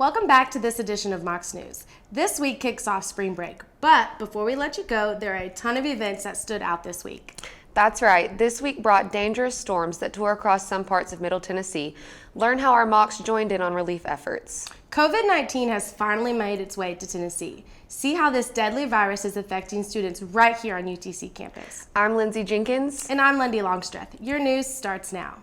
Welcome back to this edition of MocsNews. This week kicks off spring break, but before we let you go, there are a ton of events that stood out this week. That's right. This week brought dangerous storms that tore across some parts of Middle Tennessee. Learn how our Mocs joined in on relief efforts. COVID-19 has finally made its way to Tennessee. See how this deadly virus is affecting students right here on UTC campus. I'm Lindsey Jenkins. And I'm Lundy Longstreth. Your news starts now.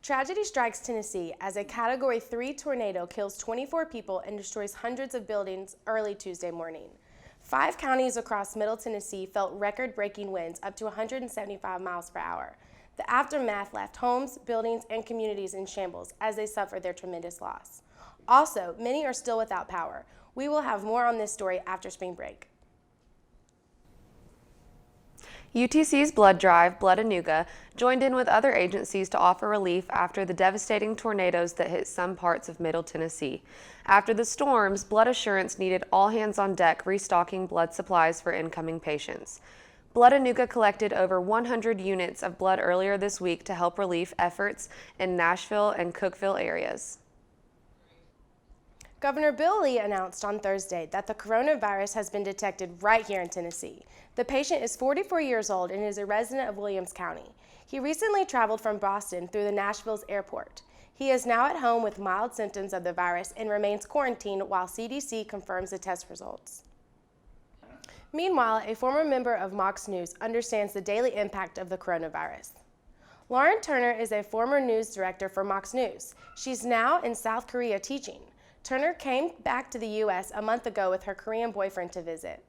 Tragedy strikes Tennessee as a Category 3 tornado kills 24 people and destroys hundreds of buildings early Tuesday morning. 5 counties across Middle Tennessee felt record-breaking winds up to 175 miles per hour. The aftermath left homes, buildings, and communities in shambles as they suffered their tremendous loss. Also, many are still without power. We will have more on this story after spring break. UTC's blood drive, Blood Anuga, joined in with other agencies to offer relief after the devastating tornadoes that hit some parts of Middle Tennessee. After the storms, Blood Assurance needed all hands on deck restocking blood supplies for incoming patients. Blood Anuga collected over 100 units of blood earlier this week to help relief efforts in Nashville and Cookeville areas. Governor Bill Lee announced on Thursday that the coronavirus has been detected right here in Tennessee. The patient is 44 years old and is a resident of Williams County. He recently traveled from Boston through the Nashville's airport. He is now at home with mild symptoms of the virus and remains quarantined while CDC confirms the test results. Meanwhile, a former member of MocsNews understands the daily impact of the coronavirus. Lauren Turner is a former news director for MocsNews. She's now in South Korea teaching. Turner came back to the U.S. a month ago with her Korean boyfriend to visit.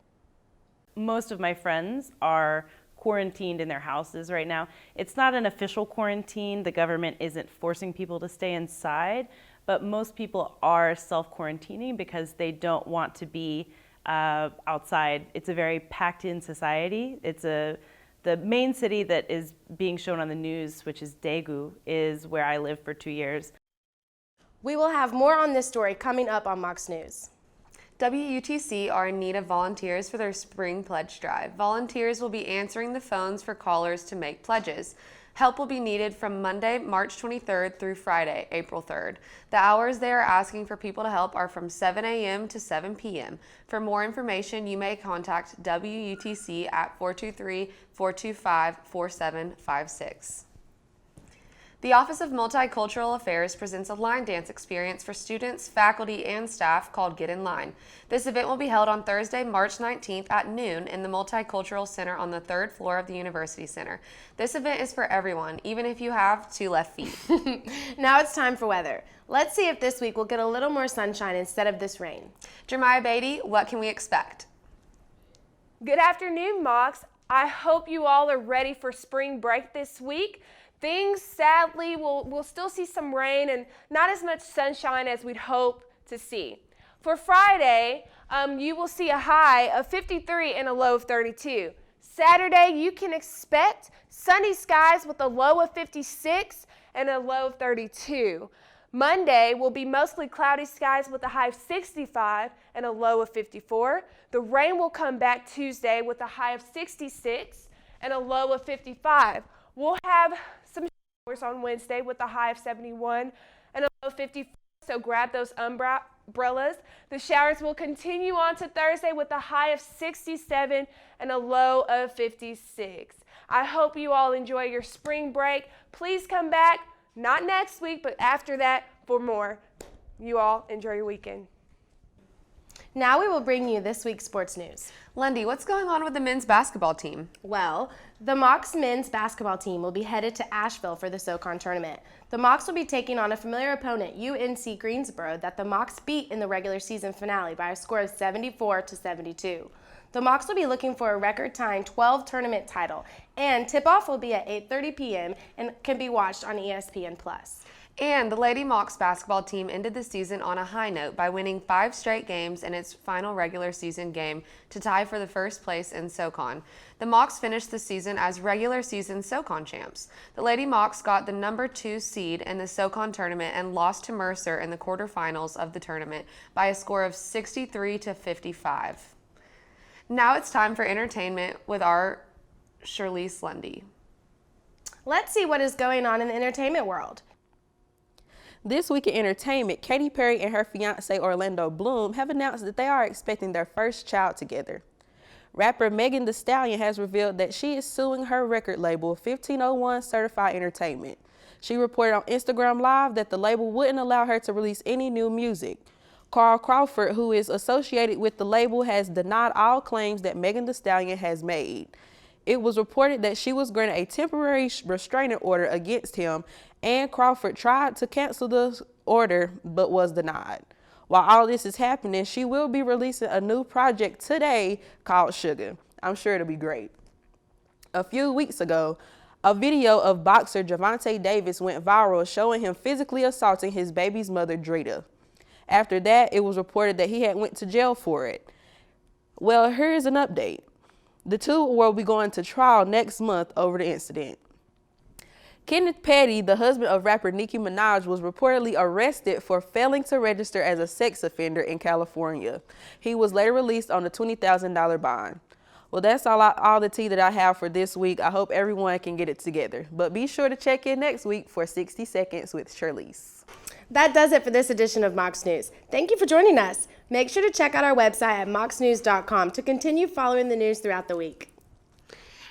Most of my friends are quarantined in their houses right now. It's not an official quarantine. The government isn't forcing people to stay inside, but most people are self-quarantining because they don't want to be outside. It's a very packed-in society. The main city that is being shown on the news, which is Daegu, is where I lived for 2 years. We will have more on this story coming up on MocsNews. WUTC are in need of volunteers for their spring pledge drive. Volunteers will be answering the phones for callers to make pledges. Help will be needed from Monday, March 23rd through Friday, April 3rd. The hours they are asking for people to help are from 7 a.m. to 7 p.m. For more information, you may contact WUTC at 423-425-4756. The Office of Multicultural Affairs presents a line dance experience for students, faculty, and staff called Get in Line. This event will be held on Thursday, March 19th at noon in the Multicultural Center on the 3rd floor of the University Center. This event is for everyone, even if you have 2 left feet. Now it's time for weather. Let's see if this week we'll get a little more sunshine instead of this rain. Jeremiah Beatty, what can we expect? Good afternoon, Mocs. I hope you all are ready for spring break this week. Things, sadly, we'll still see some rain and not as much sunshine as we'd hope to see. For Friday, you will see a high of 53 and a low of 32. Saturday, you can expect sunny skies with a low of 56 and a low of 32. Monday will be mostly cloudy skies with a high of 65 and a low of 54. The rain will come back Tuesday with a high of 66 and a low of 55. We'll have some showers on Wednesday with a high of 71 and a low of 54, so grab those umbrellas. The showers will continue on to Thursday with a high of 67 and a low of 56. I hope you all enjoy your spring break. Please come back, not next week, but after that for more. You all enjoy your weekend. Now we will bring you this week's sports news. Lundy, what's going on with the men's basketball team? Well, the Mocs men's basketball team will be headed to Asheville for the SoCon tournament. The Mocs will be taking on a familiar opponent, UNC Greensboro, that the Mocs beat in the regular season finale by a score of 74-72. The Mocs will be looking for a record-tying 12 tournament title, and tip-off will be at 8:30 p.m. and can be watched on ESPN+. And the Lady Mocs basketball team ended the season on a high note by winning 5 straight games in its final regular season game to tie for the first place in SoCon. The Mocs finished the season as regular season SoCon champs. The Lady Mocs got the number 2 seed in the SoCon tournament and lost to Mercer in the quarterfinals of the tournament by a score of 63-55. Now it's time for entertainment with our Shirley's Lundy. Let's see what is going on in the entertainment world. This week in entertainment, Katy Perry and her fiancé Orlando Bloom have announced that they are expecting their first child together. Rapper Megan Thee Stallion has revealed that she is suing her record label, 1501 Certified Entertainment. She reported on Instagram Live that the label wouldn't allow her to release any new music. Carl Crawford, who is associated with the label, has denied all claims that Megan Thee Stallion has made. It was reported that she was granted a temporary restraining order against him, and Crawford tried to cancel the order but was denied. While all this is happening, she will be releasing a new project today called Sugar. I'm sure it'll be great. A few weeks ago, a video of boxer Gervonta Davis went viral showing him physically assaulting his baby's mother, Drita. After that, it was reported that he had went to jail for it. Well, here's an update. The two will be going to trial next month over the incident. Kenneth Petty, the husband of rapper Nicki Minaj, was reportedly arrested for failing to register as a sex offender in California. He was later released on a $20,000 bond. Well, that's all the tea that I have for this week. I hope everyone can get it together. But be sure to check in next week for 60 Seconds with Shirley's. That does it for this edition of Mocs News. Thank you for joining us. Make sure to check out our website at MocsNews.com to continue following the news throughout the week.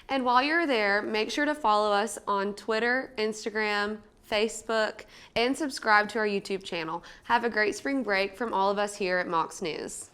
And while you're there, make sure to follow us on Twitter, Instagram, Facebook, and subscribe to our YouTube channel. Have a great spring break from all of us here at Mocs News.